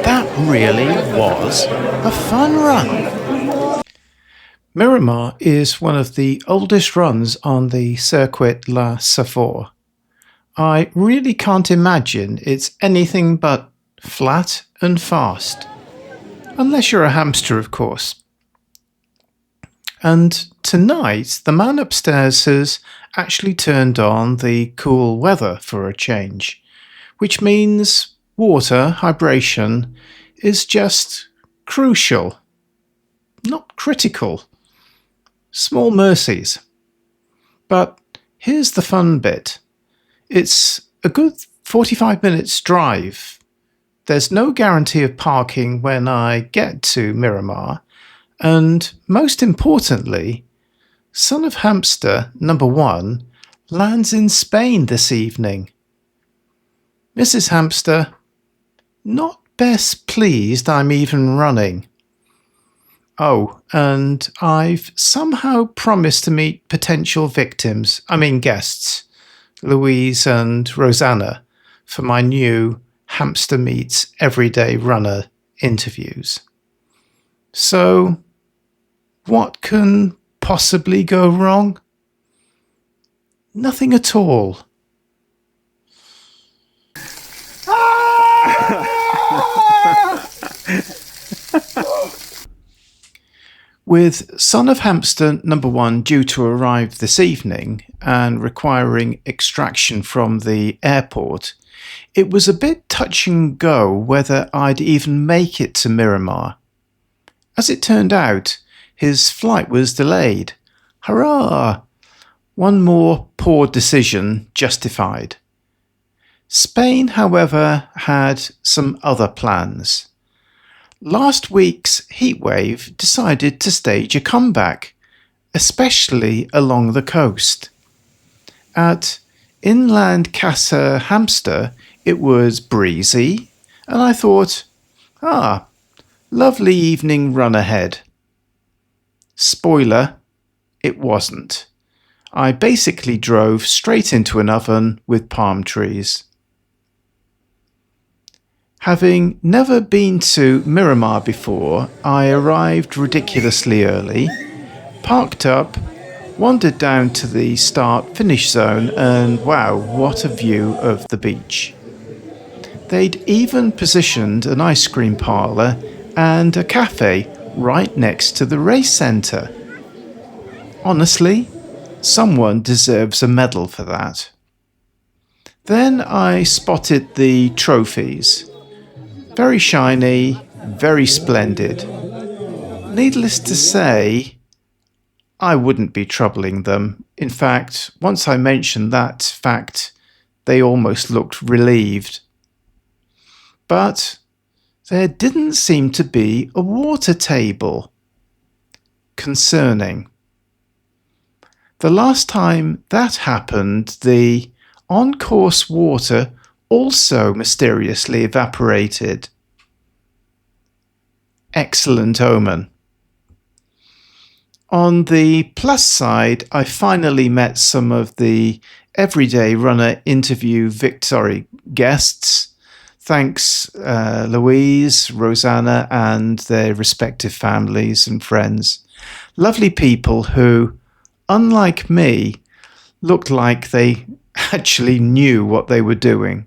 That really was a fun run. Miramar is one of the oldest runs on the Circuit la Safor. I really can't imagine it's anything but flat and fast. Unless you're a hamster, of course. And tonight, the man upstairs has actually turned on the cool weather for a change, which means water hydration is just crucial, not critical. Small mercies. But here's the fun bit. It's a good 45 minutes drive. There's no guarantee of parking when I get to Miramar, and most importantly, Son-of-Hamster #1 lands in Spain this evening. Mrs Hamster, not best pleased I'm even running. Oh, and I've somehow promised to meet potential guests, Louise and Rosanna, for my new Hamster Meets Everyday Runner interviews. So, what can possibly go wrong? Nothing at all. With Son-of-Hamster #1 due to arrive this evening and requiring extraction from the airport, it was a bit touch and go whether I'd even make it to Miramar. As it turned out, his flight was delayed. Hurrah! One more poor decision justified. Spain, however, had some other plans. Last week's heatwave decided to stage a comeback, especially along the coast. At inland Casa Hamster, it was breezy, and I thought, lovely evening run ahead. Spoiler, it wasn't. I basically drove straight into an oven with palm trees. Having never been to Miramar before, I arrived ridiculously early, parked up, wandered down to the start-finish zone, and wow, what a view of the beach. They'd even positioned an ice cream parlour and a cafe right next to the race centre. Honestly, someone deserves a medal for that. Then I spotted the trophies. Very shiny, very splendid. Needless to say, I wouldn't be troubling them. In fact, once I mentioned that fact, they almost looked relieved. But there didn't seem to be a water table. Concerning. The last time that happened, the on-course water also mysteriously evaporated. Excellent omen. On the plus side, I finally met some of the Everyday Runner interview guests. Thanks Louise, Rosanna and their respective families and friends. Lovely people who, unlike me, looked like they actually knew what they were doing.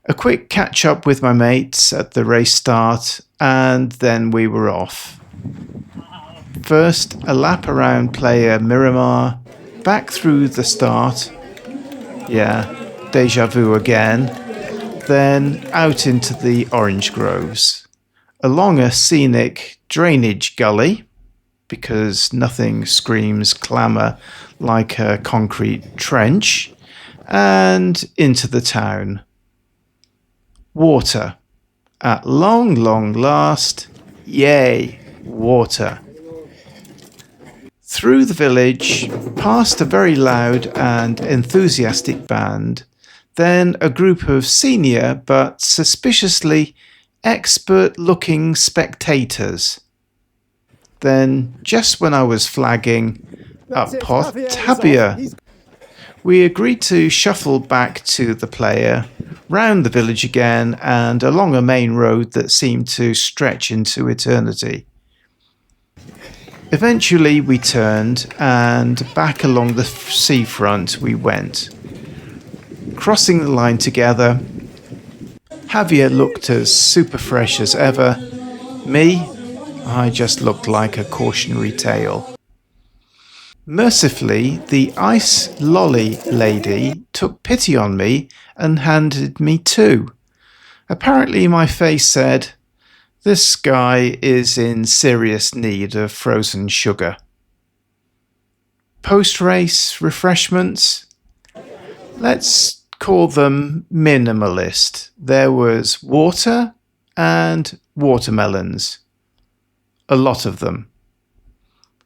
A quick catch up with my mates at the race start, and then we were off. First, a lap around Playa Miramar, back through the start. Yeah, deja vu again. Then out into the orange groves, along a scenic drainage gully, because nothing screams clamour like a concrete trench, and into the town. Water. At long, long last, yay, water. Through the village, past a very loud and enthusiastic band, then a group of senior but suspiciously expert-looking spectators. Then, just when I was flagging, up popped Javier We agreed to shuffle back to the player, round the village again, and along a main road that seemed to stretch into eternity. Eventually we turned, and back along the seafront we went. Crossing the line together, Javier looked as super fresh as ever. Me, I just looked like a cautionary tale. Mercifully, the ice lolly lady took pity on me and handed me two. Apparently my face said, "This guy is in serious need of frozen sugar." Post-race refreshments? Let's call them minimalist. There was water and watermelons. A lot of them.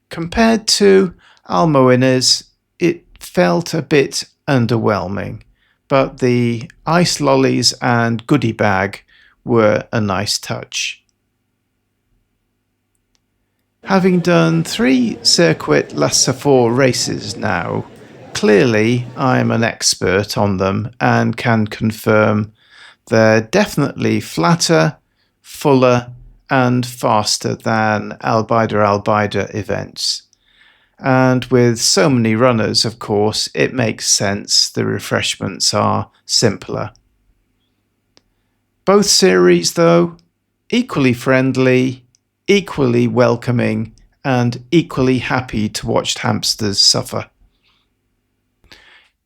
Compared to Almoina's, it felt a bit underwhelming, but the ice lollies and goodie bag were a nice touch. Having done 3 Circuit la Safor races now, clearly I'm an expert on them and can confirm they're definitely flatter, fuller and faster than Albeida events. And with so many runners, of course, it makes sense the refreshments are simpler. Both series, though, equally friendly, equally welcoming, and equally happy to watch hamsters suffer.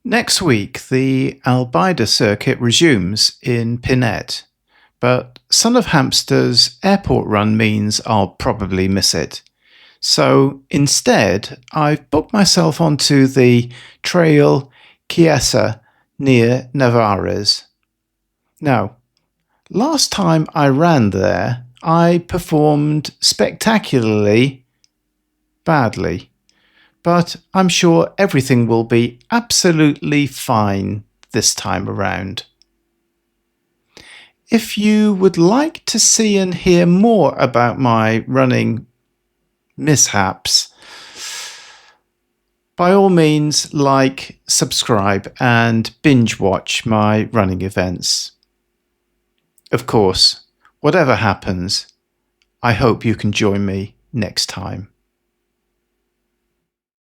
Next week, the Albeida circuit resumes in Pinette, but Son-of-Hamster's airport run means I'll probably miss it. So instead, I've booked myself onto the trail Chiesa near Navarres. Now, last time I ran there, I performed spectacularly badly, but I'm sure everything will be absolutely fine this time around. If you would like to see and hear more about my running mishaps, by all means like, subscribe and binge watch my running events. Of course, whatever happens, I hope you can join me next time.